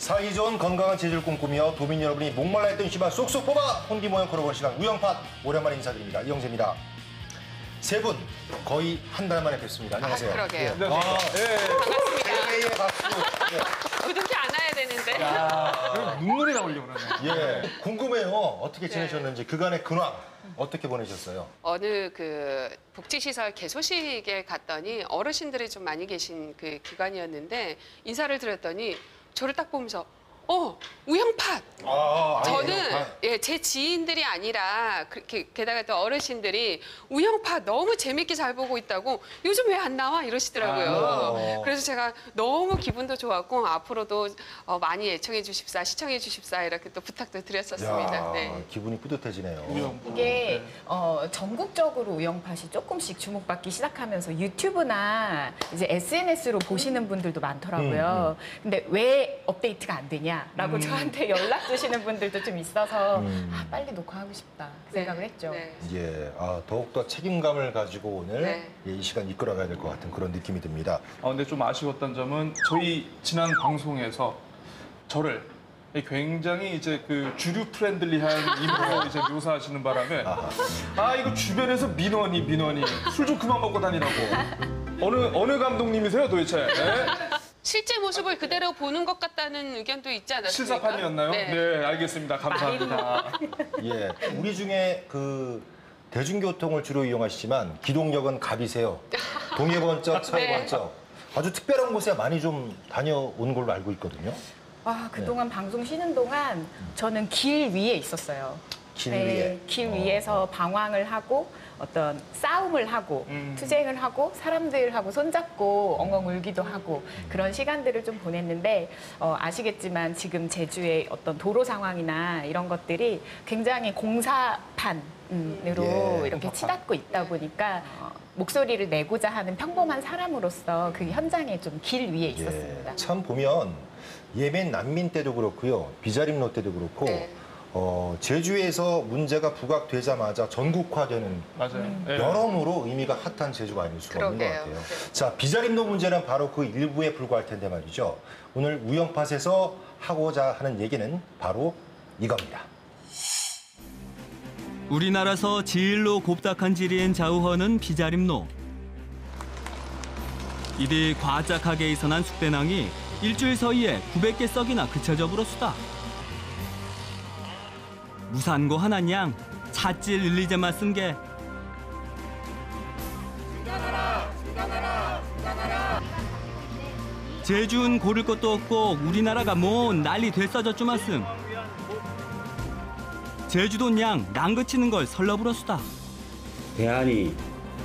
사이 좋은 건강한 제주를 꿈꾸며 도민 여러분이 목말라 했던 시간 쏙쏙 뽑아 홍기 모형 걸어본 시간 우영팟 오랜만에 인사드립니다. 이영재입니다. 세 분 거의 한 달 만에 뵙습니다. 안녕하세요. 그러게요. 예. 반갑습니다. 예, 박수. 구독이 안아야 되는데. 야, 눈물이 나오려고 그러네. 예, 궁금해요. 어떻게 지내셨는지 그간의 근황 어떻게 보내셨어요? 어느 그 복지시설 개소식에 갔더니 어르신들이 좀 많이 계신 그 기관이었는데 인사를 드렸더니 저를 딱 보면서 우영팟. 저는 제 지인들이 아니라 그렇게 게다가 또 어르신들이 우영팟 너무 재밌게 잘 보고 있다고 요즘 왜 안 나와 이러시더라고요. 그래서 제가 너무 기분도 좋았고 앞으로도 많이 애청해 주십사, 시청해 주십사 이렇게 또 부탁도 드렸었습니다. 야, 네. 기분이 뿌듯해지네요. 이게 전국적으로 우영팟이 조금씩 주목받기 시작하면서 유튜브나 이제 SNS로 보시는 분들도 많더라고요. 근데 왜 업데이트가 안 되냐라고 저한테 연락 주시는 분들도 좀 있어서 빨리 녹화하고 싶다 그 생각을 했죠. 네. 예, 더욱더 책임감을 가지고 오늘 네. 이 시간 이끌어가야 될 것 같은 그런 느낌이 듭니다. 근데 좀 아쉬웠던 점은 저희 지난 방송에서 저를 굉장히 이제 그 주류 프렌들리한 인물로 이제 묘사하시는 바람에 이거 주변에서 민원이 술 좀 그만 먹고 다니라고 어느 감독님이세요 도대체? 네? 실제 모습을 그대로 보는 것 같다는 의견도 있지 않았습니까? 실사판이었나요? 네, 알겠습니다. 감사합니다. 예, 우리 중에 그 대중교통을 주로 이용하시지만 기동역은 갑이세요. 동해번쩍, 서해번쩍. 아주 특별한 곳에 많이 좀 다녀온 걸로 알고 있거든요. 그동안 방송 쉬는 동안 저는 길 위에 있었어요. 길 위에. 길 위에서 방황을 하고 어떤 싸움을 하고 투쟁을 하고 사람들하고 손잡고 엉엉 울기도 하고 그런 시간들을 좀 보냈는데 아시겠지만 지금 제주의 어떤 도로 상황이나 이런 것들이 굉장히 공사판으로 이렇게 치닫고 있다 보니까 목소리를 내고자 하는 평범한 사람으로서 그 현장에 좀 길 위에 있었습니다. 예, 참 보면 예멘 난민 때도 그렇고요. 비자림로 때도 그렇고 네. 제주에서 문제가 부각되자마자 전국화되는 맞아요. 네. 여러모로 의미가 핫한 제주가 아닐 수가 없는 것 그러게요. 같아요. 네. 자, 비자림로 문제는 바로 그 일부에 불과할 텐데 말이죠. 오늘 우영팟에서 하고자 하는 얘기는 바로 이겁니다. 우리나라서 제일로 곱닥한 지리인 자우허는 비자림로. 이리 과짝하게 이선한 숙대낭이 일주일 서이에 900개 썩이나 그쳐져 불었수다. 무산고 하나냥 찻질 일리제마 쓴 게 제주는 고를 것도 없고 우리나라가 뭐 난리 됐어졌죠 말씀. 제주도 양 낭그치는 걸 설러불었수다. 대안이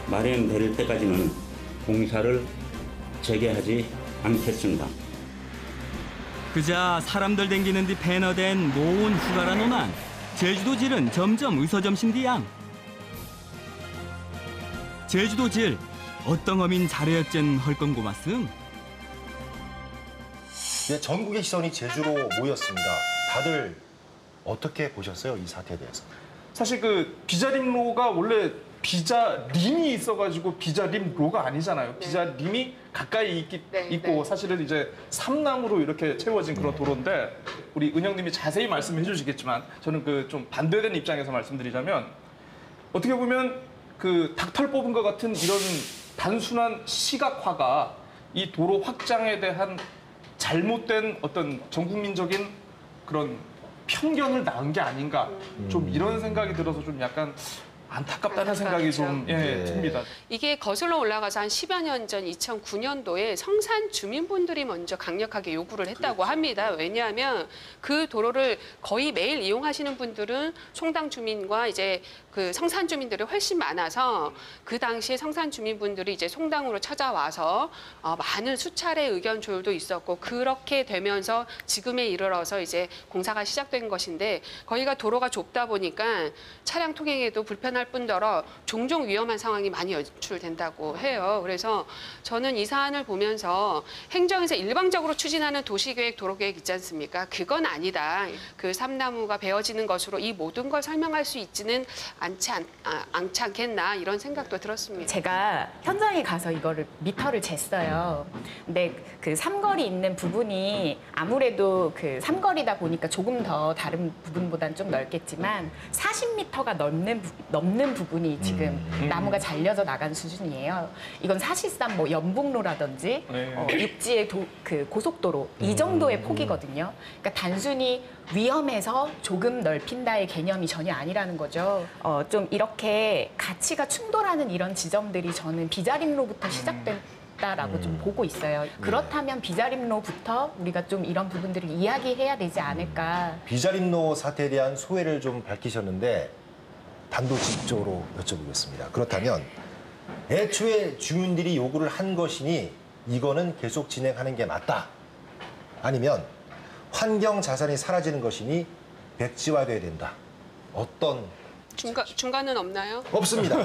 마련될 때까지는 공사를 재개하지 않겠습니다. 그자 사람들 댕기는 뒤 배너된 모은 후가라 논한 제주도질은 점점 의서점신디양. 제주도질 어떤 어민 잘해였젠 헐건고 말씀. 예, 전국의 시선이 제주로 모였습니다. 다들 어떻게 보셨어요? 이 사태에 대해서. 사실 그 비자림로가 원래 비자림이 있어가지고 비자림로가 아니잖아요. 비자림이 가까이 있고 사실은 이제 삼남으로 이렇게 채워진 그런 도로인데 우리 은영님이 자세히 말씀해 주시겠지만 저는 그 좀 반대된 입장에서 말씀드리자면 어떻게 보면 그 닭털 뽑은 것 같은 이런 단순한 시각화가 이 도로 확장에 대한 잘못된 어떤 전국민적인 그런 편견을 낳은 게 아닌가 좀 이런 생각이 들어서 좀 약간 안타깝다는 생각이 좀 듭니다. 이게 거슬러 올라가서 한 10여 년 전 2009년도에 성산 주민분들이 먼저 강력하게 요구를 했다고 합니다. 왜냐하면 그 도로를 거의 매일 이용하시는 분들은 송당 주민과 이제 그 성산 주민들이 훨씬 많아서 그 당시에 성산 주민분들이 이제 송당으로 찾아와서 많은 수차례 의견 조율도 있었고 그렇게 되면서 지금에 이르러서 이제 공사가 시작된 것인데 거기가 도로가 좁다 보니까 차량 통행에도 불편할 뿐더러 종종 위험한 상황이 많이 연출된다고 해요. 그래서 저는 이 사안을 보면서 행정에서 일방적으로 추진하는 도시계획, 도로계획 있지 않습니까? 그건 아니다. 그 삼나무가 베어지는 것으로 이 모든 걸 설명할 수 있지는 많지 않겠나 이런 생각도 들었습니다. 제가 현장에 가서 이거를 미터를 쟀어요. 근데 그 삼거리 있는 부분이 아무래도 그 삼거리다 보니까 조금 더 다른 부분보다는 좀 넓겠지만 40m가 넘는 부분이 지금 나무가 잘려져 나간 수준이에요. 이건 사실상 뭐 연북로라든지 육지의 그 고속도로 이 정도의 폭이거든요. 그러니까 단순히 위험해서 조금 넓힌다의 개념이 전혀 아니라는 거죠. 좀 이렇게 가치가 충돌하는 이런 지점들이 저는 비자림로부터 시작됐다라고 좀 보고 있어요. 그렇다면 비자림로부터 우리가 좀 이런 부분들을 이야기해야 되지 않을까. 비자림로 사태에 대한 소회를 좀 밝히셨는데 단도직입적으로 여쭤보겠습니다. 그렇다면 애초에 주민들이 요구를 한 것이니 이거는 계속 진행하는 게 맞다. 아니면 환경 자산이 사라지는 것이니 백지화돼야 된다. 어떤 중간은 없나요? 없습니다.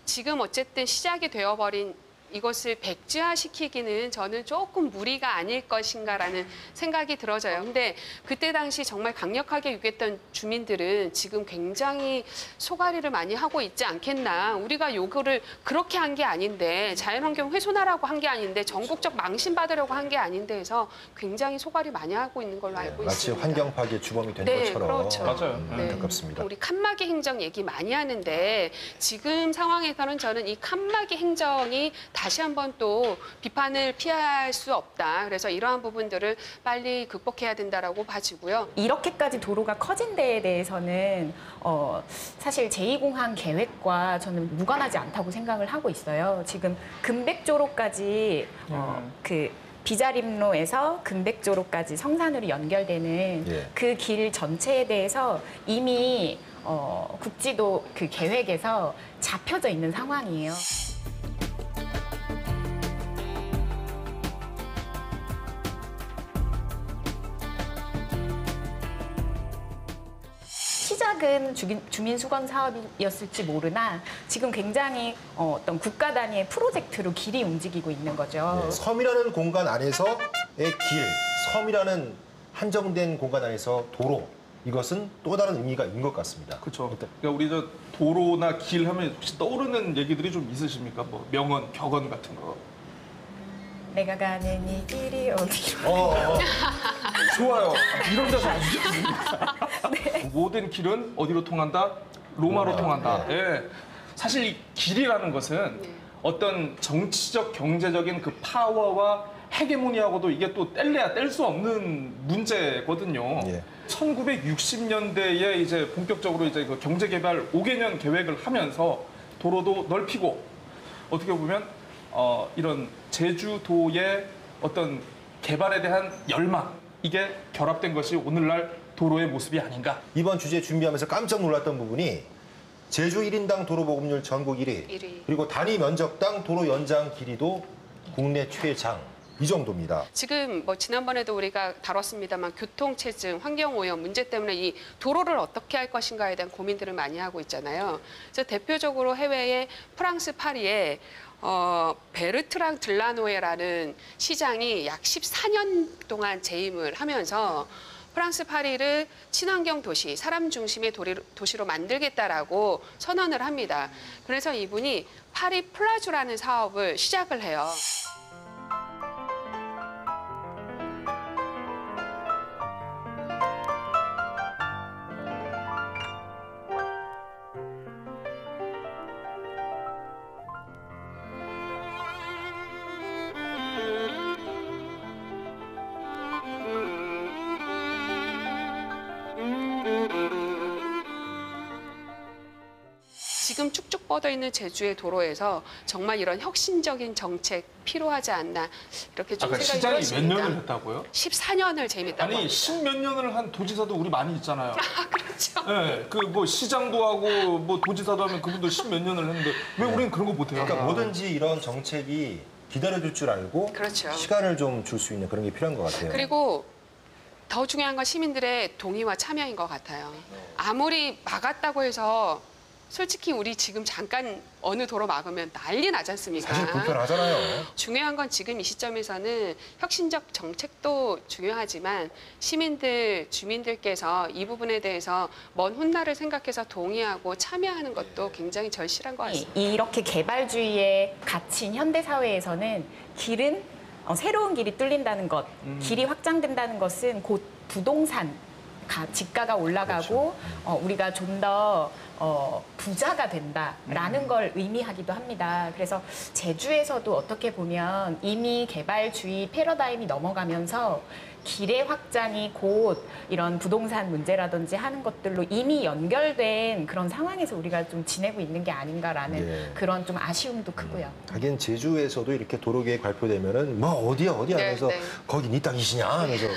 지금 어쨌든 시작이 되어버린 이것을 백지화시키기는 저는 조금 무리가 아닐 것인가라는 생각이 들어져요. 근데 그때 당시 정말 강력하게 요구했던 주민들은 지금 굉장히 소가리를 많이 하고 있지 않겠나. 우리가 요구를 그렇게 한 게 아닌데 자연환경 훼손하라고 한 게 아닌데 전국적 망신받으려고 한 게 아닌데 해서 굉장히 소가리 많이 하고 있는 걸로 알고 마치 있습니다. 환경 파괴 주범이 된 네, 것처럼 그렇죠. 맞아요. 안타깝습니다. 우리 칸막이 행정 얘기 많이 하는데 지금 상황에서는 저는 이 칸막이 행정이 다시 한번 또 비판을 피할 수 없다. 그래서 이러한 부분들을 빨리 극복해야 된다라고 봐지고요. 이렇게까지 도로가 커진 데에 대해서는 사실 제2공항 계획과 저는 무관하지 않다고 생각을 하고 있어요. 지금 금백조로까지 그 비자림로에서 금백조로까지 성산으로 연결되는 그 길 전체에 대해서 이미 국지도 그 계획에서 잡혀져 있는 상황이에요. 시작은 주민수건 사업이었을지 모르나 지금 굉장히 어떤 국가 단위의 프로젝트로 길이 움직이고 있는 거죠. 네, 섬이라는 공간 안에서의 길, 섬이라는 한정된 공간 안에서 도로, 이것은 또 다른 의미가 있는 것 같습니다. 그렇죠. 그러니까 우리 저 도로나 길 하면 혹시 떠오르는 얘기들이 좀 있으십니까? 뭐 명언, 격언 같은 거. 내가 가는 이 길이 어디로? 좋아요. 이런 데서 아주 좋습니다. 모든 길은 어디로 통한다? 로마로 통한다. 예. 사실 이 길이라는 것은 어떤 정치적, 경제적인 그 파워와 헤게모니하고도 이게 또 뗄래야 뗄 수 없는 문제거든요. 1960년대에 이제 본격적으로 이제 그 경제개발 5개년 계획을 하면서 도로도 넓히고 어떻게 보면 이런 제주도의 어떤 개발에 대한 열망 이게 결합된 것이 오늘날 도로의 모습이 아닌가. 이번 주제 준비하면서 깜짝 놀랐던 부분이 제주 1인당 도로 보급률 전국 1위. 그리고 단위 면적당 도로 연장 길이도 국내 최장. 이 정도입니다. 지금 뭐 지난번에도 우리가 다뤘습니다만 교통체증, 환경오염 문제 때문에 이 도로를 어떻게 할 것인가에 대한 고민들을 많이 하고 있잖아요. 그래서 대표적으로 해외의 프랑스 파리에 베르트랑 들라노에라는 시장이 약 14년 동안 재임을 하면서 프랑스 파리를 친환경 도시, 사람 중심의 도시로 만들겠다라고 선언을 합니다. 그래서 이분이 파리 플라주라는 사업을 시작을 해요. 지금 쭉쭉 뻗어 있는 제주의 도로에서 정말 이런 혁신적인 정책 필요하지 않나 이렇게 좀 생각이 시장이 들었습니다. 몇 년을 했다고요? 14년을 재밌다고 아니 합니다. 10몇 년을 한 도지사도 우리 많이 있잖아요. 그렇죠. 네, 그 뭐 시장도 하고 뭐 도지사도 하면 그분도 10몇 년을 했는데 왜 우리는 그런 거 못해요? 그러니까 뭐든지 이런 정책이 기다려줄 줄 알고 그렇죠. 시간을 좀 줄 수 있는 그런 게 필요한 것 같아요. 그리고 더 중요한 건 시민들의 동의와 참여인 것 같아요. 아무리 막았다고 해서 솔직히 우리 지금 잠깐 어느 도로 막으면 난리 나지 않습니까? 사실 불편하잖아요. 중요한 건 지금 이 시점에서는 혁신적 정책도 중요하지만 시민들, 주민들께서 이 부분에 대해서 먼 훗날을 생각해서 동의하고 참여하는 것도 굉장히 절실한 것 같습니다. 이렇게 개발주의에 갇힌 현대 사회에서는 길은 새로운 길이 뚫린다는 것, 길이 확장된다는 것은 곧 부동산 집가가 올라가고 우리가 좀 더 부자가 된다라는 걸 의미하기도 합니다. 그래서 제주에서도 어떻게 보면 이미 개발주의 패러다임이 넘어가면서 길의 확장이 곧 이런 부동산 문제라든지 하는 것들로 이미 연결된 그런 상황에서 우리가 좀 지내고 있는 게 아닌가라는 예. 그런 좀 아쉬움도 크고요. 하긴 제주에서도 이렇게 도로계획 발표되면은 뭐 어디야 하면서 네. 거기 네 땅이시냐 하면서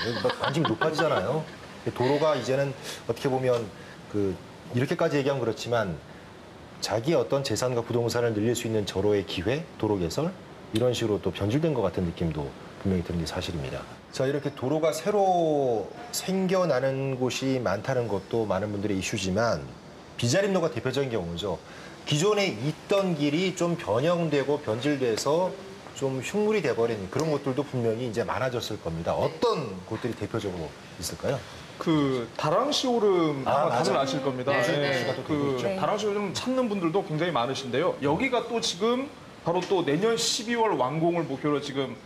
관심이 높아지잖아요. 도로가 이제는 어떻게 보면 이렇게까지 얘기하면 그렇지만 자기의 어떤 재산과 부동산을 늘릴 수 있는 절호의 기회, 도로 개설 이런 식으로 또 변질된 것 같은 느낌도 분명히 드는 게 사실입니다. 자, 이렇게 도로가 새로 생겨나는 곳이 많다는 것도 많은 분들의 이슈지만 비자림로가 대표적인 경우죠. 기존에 있던 길이 좀 변형되고 변질돼서 좀 흉물이 돼버린 그런 곳들도 분명히 이제 많아졌을 겁니다. 어떤 곳들이 대표적으로 있을까요? 다랑시오름 아마 다들 맞아요. 아실 겁니다. 네, 네. 네. 다랑시오름 찾는 분들도 굉장히 많으신데요. 여기가 또 지금 바로 또 내년 12월 완공을 목표로 지금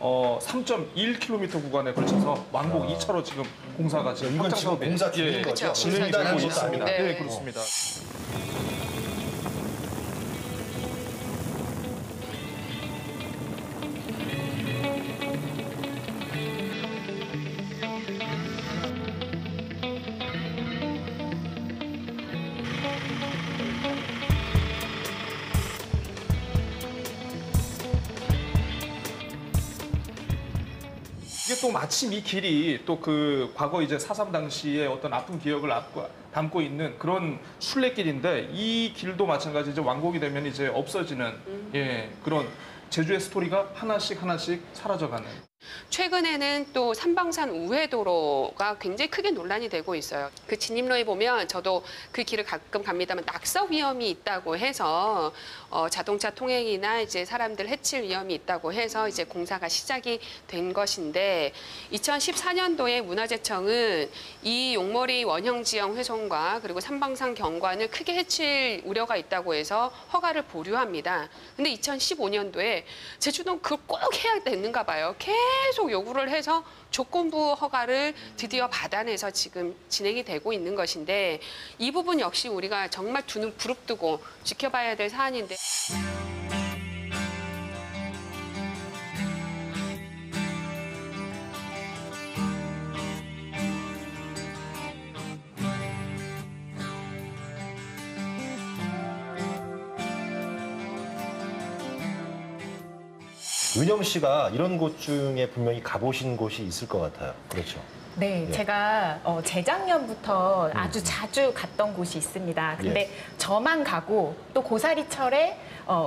3.1km 구간에 걸쳐서 완공 2차로 지금 공사가 지금 이건 확장 지금 사업에 공사 중인 거죠? 그렇죠. 진행이 공사 되고 중이죠. 있습니다. 네. 네, 그렇습니다. 이게 또 마침 이 길이 또 과거 이제 4.3 당시에 어떤 아픈 기억을 담고 있는 그런 순례길인데 이 길도 마찬가지 이제 완공이 되면 이제 없어지는 그런 제주의 스토리가 하나씩 사라져가는. 최근에는 또 삼방산 우회도로가 굉장히 크게 논란이 되고 있어요. 그 진입로에 보면 저도 그 길을 가끔 갑니다만 낙석 위험이 있다고 해서 자동차 통행이나 이제 사람들 해칠 위험이 있다고 해서 이제 공사가 시작이 된 것인데 2014년도에 문화재청은 이 용머리 원형지형 훼손과 그리고 삼방산 경관을 크게 해칠 우려가 있다고 해서 허가를 보류합니다. 근데 2015년도에 제주도는 그걸 꼭 해야 되는가 봐요. 계속 요구를 해서 조건부 허가를 드디어 받아내서 지금 진행이 되고 있는 것인데 이 부분 역시 우리가 정말 두 눈 부릅뜨고 지켜봐야 될 사안인데. 은영 씨가 이런 곳 중에 분명히 가보신 곳이 있을 것 같아요. 그렇죠. 네, 예. 제가 재작년부터 아주 자주 갔던 곳이 있습니다. 근데 저만 가고 또 고사리철에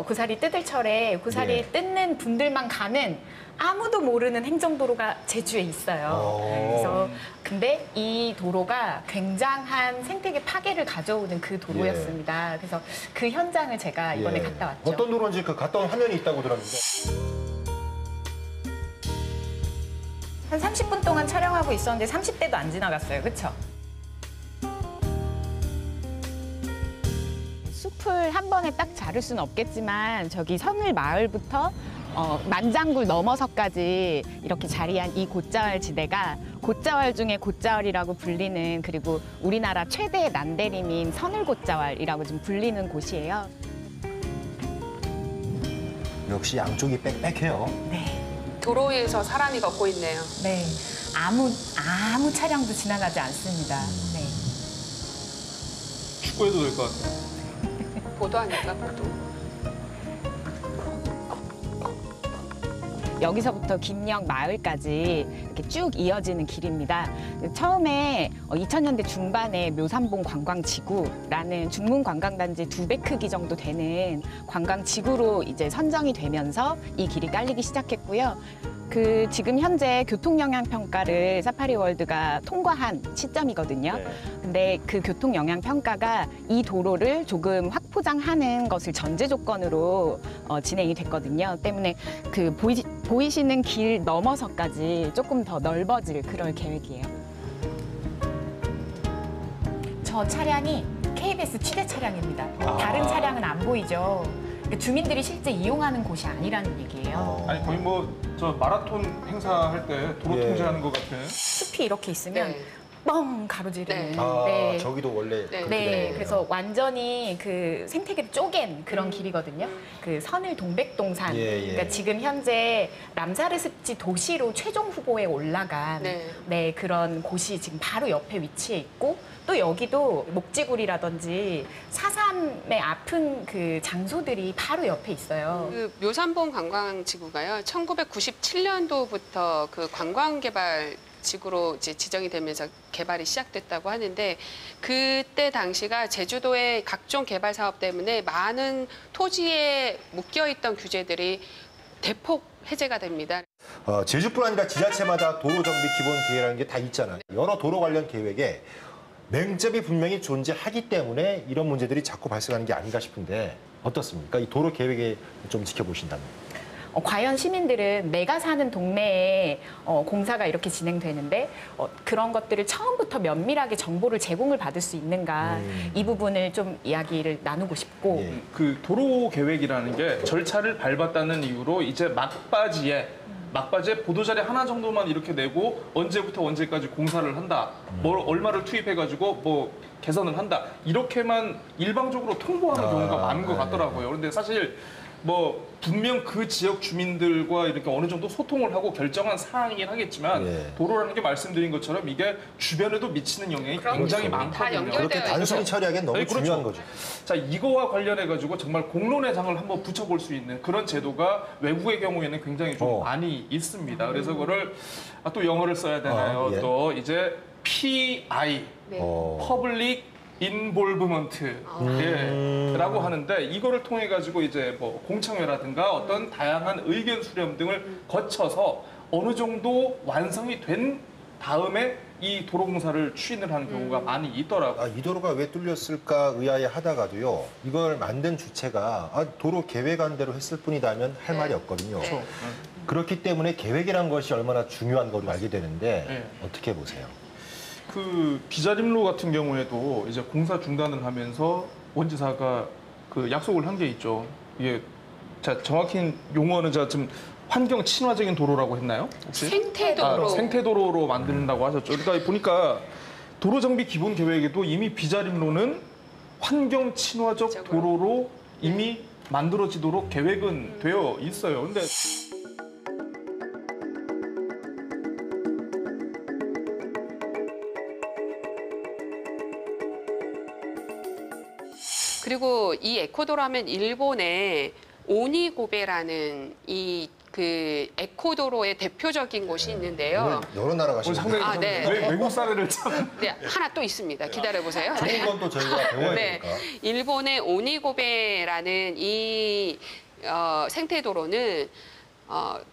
고사리 뜯을 철에 고사리 예. 뜯는 분들만 가는 아무도 모르는 행정도로가 제주에 있어요. 그래서 근데 이 도로가 굉장한 생태계 파괴를 가져오는 그 도로였습니다. 그래서 그 현장을 제가 이번에 갔다 왔죠. 어떤 도로인지 갔다 온 화면이 있다고 들었는데. 한 30분 동안 촬영하고 있었는데 30대도 안 지나갔어요. 그렇죠? 숲을 한 번에 딱 자를 수는 없겠지만 저기 선을 마을부터 만장굴 넘어서까지 이렇게 자리한 이 곶자왈 지대가 곶자왈 중에 곶자왈이라고 불리는 그리고 우리나라 최대의 난대림인 서늘곶자왈이라고 좀 불리는 곳이에요. 역시 양쪽이 빽빽해요. 네. 도로 위에서 사람이 걷고 있네요. 네. 아무 차량도 지나가지 않습니다. 네. 축구해도 될 것 같아요. 보도하니까 보도. 여기서부터 김영 마을까지 이렇게 쭉 이어지는 길입니다. 처음에 2000년대 중반에 묘산봉 관광지구라는 중문 관광단지 2배 크기 정도 되는 관광지구로 이제 선정이 되면서 이 길이 깔리기 시작했고요. 지금 현재 교통영향평가를 사파리월드가 통과한 시점이거든요. 네. 근데 그 교통영향평가가 이 도로를 조금 확포장하는 것을 전제 조건으로 진행이 됐거든요. 때문에 그 보이시는 길 넘어서까지 조금 더 넓어질 그럴 계획이에요. 저 차량이 KBS 취재 차량입니다. 다른 차량은 안 보이죠. 주민들이 실제 이용하는 곳이 아니라는 얘기예요. 아니 거의 뭐 저 마라톤 행사할 때 도로 예. 통제하는 것 같은. 숲이 이렇게 있으면 네. 뻥 가로지르는. 네. 저기도 원래 네. 그렇게 네, 되네요. 그래서 완전히 그 생태계를 쪼갠 그런 길이거든요. 그 선을 동백동산. 예, 예. 그러니까 지금 현재 람사르 습지 도시로 최종 후보에 올라간 네. 그런 곳이 지금 바로 옆에 위치해 있고 또 여기도 목지구리라든지 4.3의 아픈 그 장소들이 바로 옆에 있어요. 그 묘산봉 관광지구가요. 1997년도부터 그 관광개발 지구로 이제 지정이 되면서 개발이 시작됐다고 하는데 그때 당시가 제주도의 각종 개발 사업 때문에 많은 토지에 묶여있던 규제들이 대폭 해제가 됩니다. 제주뿐 아니라 지자체마다 도로 정비 기본 계획이라는 게 다 있잖아요. 여러 도로 관련 계획에 맹점이 분명히 존재하기 때문에 이런 문제들이 자꾸 발생하는 게 아닌가 싶은데 어떻습니까? 이 도로 계획에 좀 지켜보신다면. 과연 시민들은 내가 사는 동네에 공사가 이렇게 진행되는데 그런 것들을 처음부터 면밀하게 정보를 제공을 받을 수 있는가 이 부분을 좀 이야기를 나누고 싶고 예. 그 도로 계획이라는 게 절차를 밟았다는 이유로 이제 막바지에 보도자료 하나 정도만 이렇게 내고 언제부터 언제까지 공사를 한다. 뭘 얼마를 투입해가지고 뭐 개선을 한다. 이렇게만 일방적으로 통보하는 경우가 많은 것 같더라고요. 그런데 사실 뭐 분명 그 지역 주민들과 이렇게 어느 정도 소통을 하고 결정한 사항이긴 하겠지만 예. 도로라는 게 말씀드린 것처럼 이게 주변에도 미치는 영향이 굉장히 다 많거든요. 연결돼요. 그렇게 단순히 처리하기엔 너무 아니, 그렇죠. 중요한 거죠. 자, 이거와 관련해가지고 정말 공론의 장을 한번 붙여볼 수 있는 그런 제도가 외국의 경우에는 굉장히 좀 많이 있습니다. 그래서 그거를 또 영어를 써야 되나요? 예. 또 이제 PI, 네. Public Involvement 라고 하는데 이거를 통해 가지고 이제 뭐 공청회라든가 어떤 다양한 의견 수렴 등을 거쳐서 어느 정도 완성이 된 다음에 이 도로 공사를 추진을 하는 경우가 많이 있더라고요. 이 도로가 왜 뚫렸을까 의아해 하다가도요. 이걸 만든 주체가 도로 계획안 대로 했을 뿐이다면 할 말이 없거든요. 그렇죠. 그렇기 때문에 계획이란 것이 얼마나 중요한 걸 알게 되는데 네. 어떻게 보세요? 그 비자림로 같은 경우에도 이제 공사 중단을 하면서 원지사가 그 약속을 한 게 있죠. 이게 자 정확히 용어는 자 좀 환경 친화적인 도로라고 했나요? 혹시? 생태도로. 생태도로로 만든다고 하셨죠. 그러니까 보니까 도로 정비 기본 계획에도 이미 비자림로는 환경 친화적 도로로 이미 만들어지도록 계획은 되어 있어요. 근데 그리고 이 에코도로 하면 일본의 오니고베라는 이 그 에코도로의 대표적인 곳이 있는데요. 여러 나라 가시는 상당히 아, 좀 네. 외국 사례를 참 네, 하나 또 있습니다. 기다려 보세요. 좋은 건 또 저희가 배워야 네, 되니까. 일본의 오니고베라는 이 생태도로는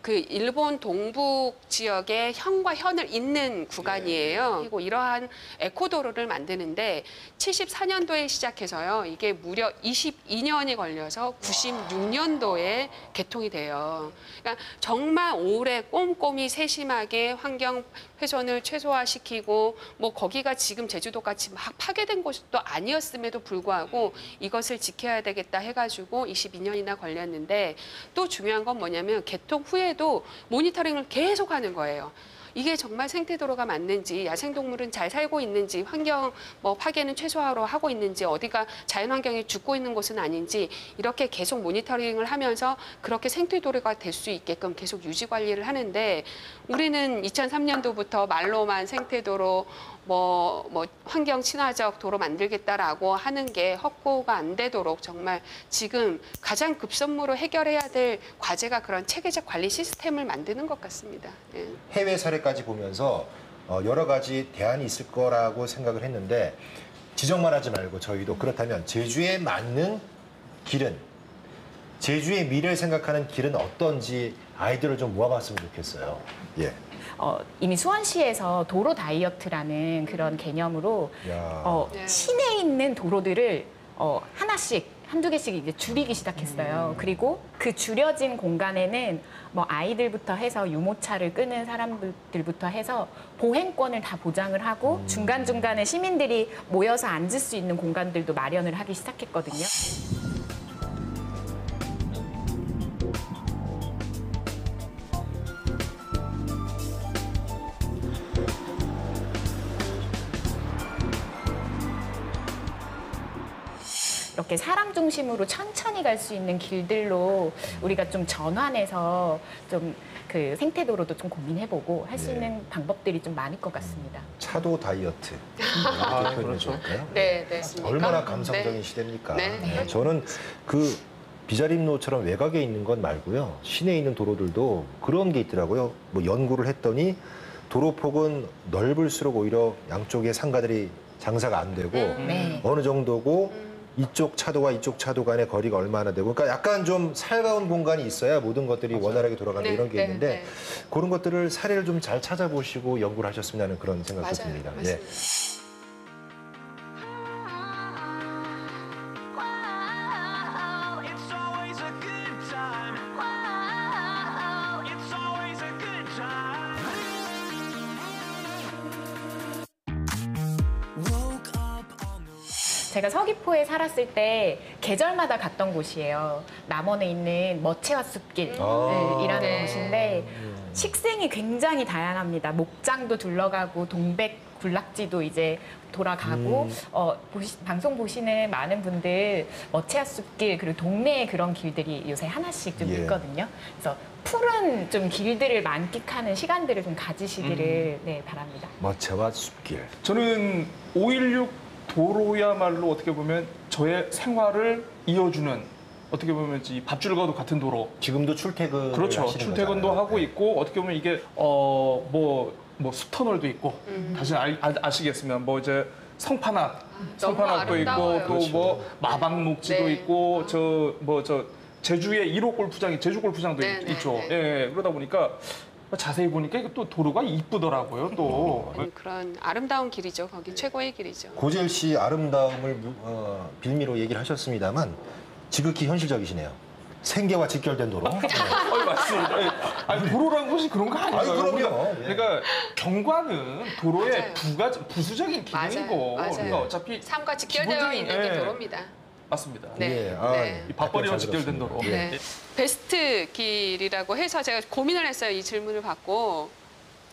그 일본 동북 지역의 현과 현을 잇는 구간이에요. 그리고 이러한 에코도로를 만드는데 74년도에 시작해서요. 이게 무려 22년이 걸려서 96년도에 개통이 돼요. 그러니까 정말 오래 꼼꼼히 세심하게 환경 훼손을 최소화시키고 뭐 거기가 지금 제주도같이 막 파괴된 곳도 아니었음에도 불구하고 이것을 지켜야 되겠다 해가지고 22년이나 걸렸는데 또 중요한 건 뭐냐면 개통 후에도 모니터링을 계속 하는 거예요. 이게 정말 생태도로가 맞는지, 야생동물은 잘 살고 있는지, 환경 뭐 파괴는 최소화로 하고 있는지, 어디가 자연환경이 죽고 있는 곳은 아닌지 이렇게 계속 모니터링을 하면서 그렇게 생태도로가 될 수 있게끔 계속 유지 관리를 하는데 우리는 2003년도부터 말로만 생태도로 뭐 환경 친화적 도로 만들겠다라고 하는 게 확보가 안 되도록 정말 지금 가장 급선무로 해결해야 될 과제가 그런 체계적 관리 시스템을 만드는 것 같습니다. 예. 해외 사례까지 보면서 여러 가지 대안이 있을 거라고 생각을 했는데 지적만 하지 말고 저희도 그렇다면 제주에 맞는 길은 제주의 미래를 생각하는 길은 어떤지 아이디어를 좀 모아봤으면 좋겠어요. 예. 이미 수원시에서 도로 다이어트라는 그런 개념으로 야. 네. 시내에 있는 도로들을 하나씩 한두 개씩 이제 줄이기 시작했어요. 그리고 그 줄여진 공간에는 뭐 아이들부터 해서 유모차를 끄는 사람들부터 해서 보행권을 다 보장을 하고 중간중간에 시민들이 모여서 앉을 수 있는 공간들도 마련을 하기 시작했거든요. 이렇게 사람 중심으로 천천히 갈 수 있는 길들로 우리가 좀 전환해서 좀 그 생태도로도 좀 고민해보고 할 수 네. 있는 방법들이 좀 많을 것 같습니다. 차도 다이어트. 그렇죠. 네, 네. 얼마나 감성적인 시대입니까? 네. 네, 저는 그 비자림로처럼 외곽에 있는 건 말고요. 시내에 있는 도로들도 그런 게 있더라고요. 뭐 연구를 했더니 도로폭은 넓을수록 오히려 양쪽에 상가들이 장사가 안 되고 네. 어느 정도고 이쪽 차도와 이쪽 차도 간의 거리가 얼마나 되고 그러니까 약간 좀 살가운 공간이 있어야 모든 것들이 원활하게 돌아가는 네, 이런 게 네, 있는데 네. 그런 것들을 사례를 좀 잘 찾아보시고 연구를 하셨으면 하는 그런 생각도 맞아요. 듭니다. 예. 맞습니다. Wow, it's always a good time. Wow, it's always a good time. Woke up on the 제가 서귀포에 살았을 때 계절마다 갔던 곳이에요. 남원에 있는 머체화 숲길이라는 네. 곳인데 식생이 굉장히 다양합니다. 목장도 둘러가고 동백 군락지도 이제 돌아가고 방송 보시는 많은 분들 머체화 숲길 그리고 동네에 그런 길들이 요새 하나씩 좀 예. 있거든요. 그래서 푸른 좀 길들을 만끽하는 시간들을 좀 가지시기를 네, 바랍니다. 머체와 숲길. 저는 5.16 도로야말로 어떻게 보면 저의 생활을 이어주는 어떻게 보면 이 밧줄과도 같은 도로. 지금도 출퇴근 그렇죠. 출퇴근도 하고 있고 어떻게 보면 이게 뭐 숲터널도 있고 다시 아시겠으면 뭐 이제 성판악, 성판악도 있고 아름다워요. 또 뭐 마방 녹지도 네. 있고 저 제주의 1호 골프장이 제주 골프장도 네, 네, 있죠. 네. 예, 그러다 보니까 자세히 보니까 이게 또 도로가 이쁘더라고요. 또 그런 아름다운 길이죠. 거기 최고의 길이죠. 고재일 씨 아름다움을 빌미로 얘기를 하셨습니다만 지극히 현실적이시네요. 생계와 직결된 도로. 네. 맞습니다. 예. 아니, 도로라는 것이 그런 거 아닌가요? 아니, 그럼요. 예. 그러니까 경관은 도로의 맞아요. 부수적인 기능이고 맞아요. 그러니까 어차피 삶과 직결되어 기본적인- 있는 게 예. 도로입니다. 맞습니다. 네. 예, 네. 이 밥벌이와 잘 직결된 들었습니다. 도로. 예. 네. 베스트 길이라고 해서 제가 고민을 했어요. 이 질문을 받고.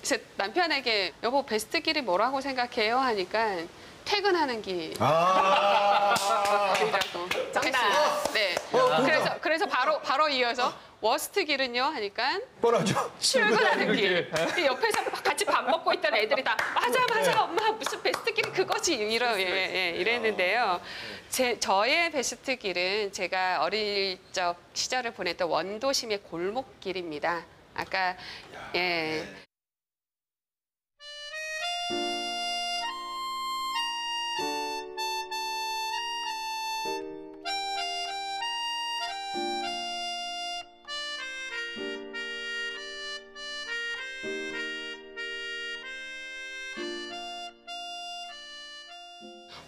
그래서 남편에게 여보 베스트 길이 뭐라고 생각해요? 하니까 퇴근하는 길. 길이라고 했어요. 네. 그래서 바로 이어서 워스트 길은요? 하니까 뻔하죠. 출근하는 길. 옆에서 같이 밥 먹고 있던 애들이 다 맞아 엄마 무슨 베스트 길이 그거지 이랬는데요. 저의 베스트 길은 제가 어릴 적 시절을 보냈던 원도심의 골목길입니다. 아까 예.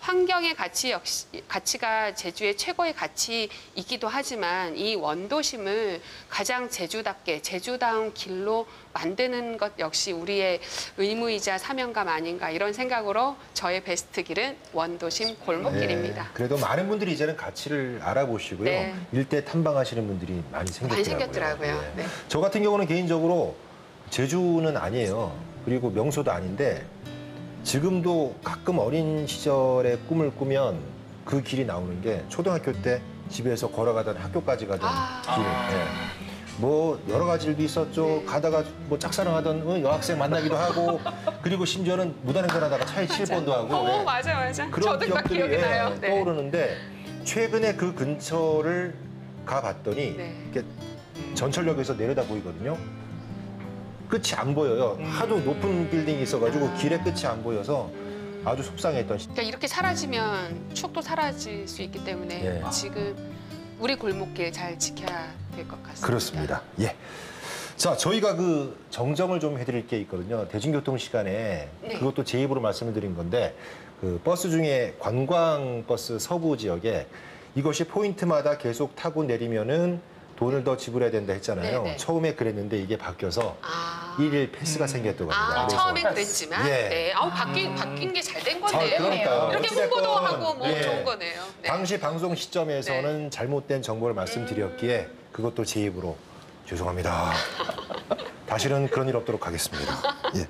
환경의 가치가 제주의 최고의 가치이기도 하지만 이 원도심을 가장 제주답게 제주다운 길로 만드는 것 역시 우리의 의무이자 사명감 아닌가 이런 생각으로 저의 베스트 길은 원도심 골목길입니다. 네, 그래도 많은 분들이 이제는 가치를 알아보시고요. 네. 일대 탐방하시는 분들이 많이 생겼더라고요. 네. 저 같은 경우는 개인적으로 제주는 아니에요. 그리고 명소도 아닌데 지금도 가끔 어린 시절의 꿈을 꾸면 그 길이 나오는 게 초등학교 때 집에서 걸어가던 학교까지 가던 길. 예. 뭐 여러 가지 일도 있었죠. 가다가 뭐 짝사랑하던 여학생 만나기도 하고 그리고 심지어는 무단횡단하다가 차에 칠 뻔도 하고. 예. 맞아. 그런 저도 막 기억들이 기억이 나요. 네. 떠오르는데 최근에 그 근처를 가봤더니 네. 이렇게 전철역에서 내려다 보이거든요. 끝이 안 보여요. 하도 높은 빌딩이 있어가지고 길의 끝이 안 보여서 아주 속상했던 그러니까 이렇게 사라지면 추억도 사라질 수 있기 때문에 예. 지금 우리 골목길 잘 지켜야 될 것 같습니다. 그렇습니다. 예. 자, 저희가 그 정정을 좀 해드릴 게 있거든요. 대중교통 시간에 네. 그것도 제 입으로 말씀을 드린 건데 그 버스 중에 관광버스 서부 지역에 이것이 포인트마다 계속 타고 내리면은 돈을 더 지불해야 된다 했잖아요. 네, 네. 처음에 그랬는데 이게 바뀌어서 아, 일일 패스가 생겼다고 합니다. 아 그래서 처음엔 그랬지만, 예. 네. 바뀐 게 잘 된 건데요. 그러니까요. 이렇게 어찌됐건, 홍보도 하고 뭐 예. 좋은 거네요. 네. 당시 방송 시점에서는 잘못된 정보를 말씀드렸기에 그것도 제 입으로 죄송합니다. 다시는 그런 일 없도록 하겠습니다. 예.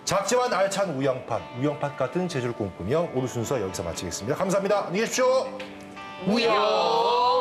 작지만 알찬 우영팥 같은 제주를 꿈꾸며 오늘 순서 여기서 마치겠습니다. 감사합니다. 안녕히 계십시오. 우영.